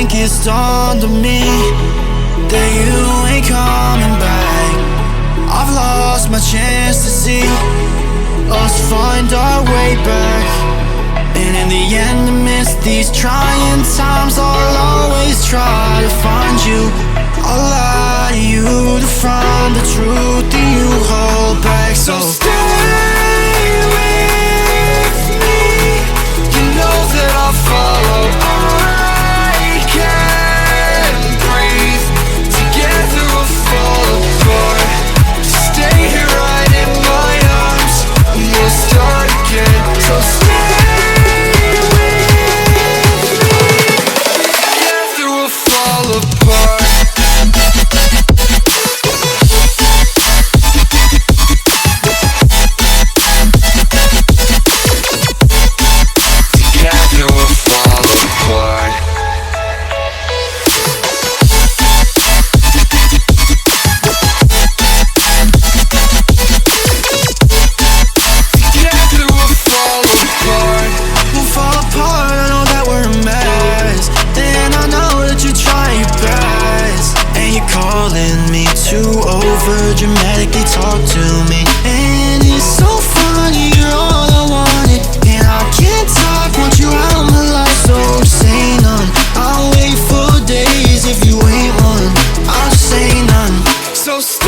think it's dawned on me that you ain't coming back. I've lost my chance to see us find our way back. And in the end, amidst these trying times, I'll always try to find you. I'll lie to you to find the truth that you hold back. So stay with me. You know that I'll follow. I can't breathe. Together we'll fall apart. Stay here right in my arms, and we'll start again. So stay with me. Together we'll fall apart. Dramatically talk to me, and it's so funny, you're all I wanted, and I can't talk, want you out of my life, so say none. I'll wait for days if you ain't one, I'll say none. So stay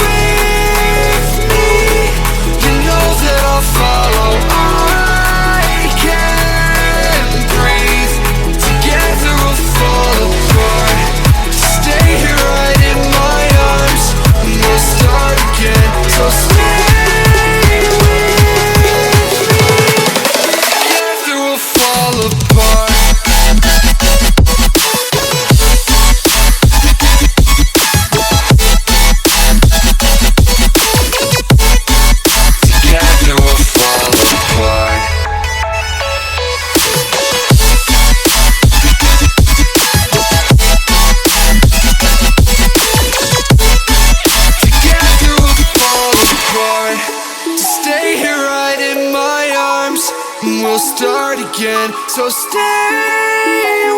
with me. You know that I'll follow. I can't breathe. Together we'll fall apart. Stay here right in my arms, and we'll start again. So stay with me. Together we'll fall apart. Together we'll fall apart. Together we'll fall apart. Stay here right in my arms, and we'll start again. So stay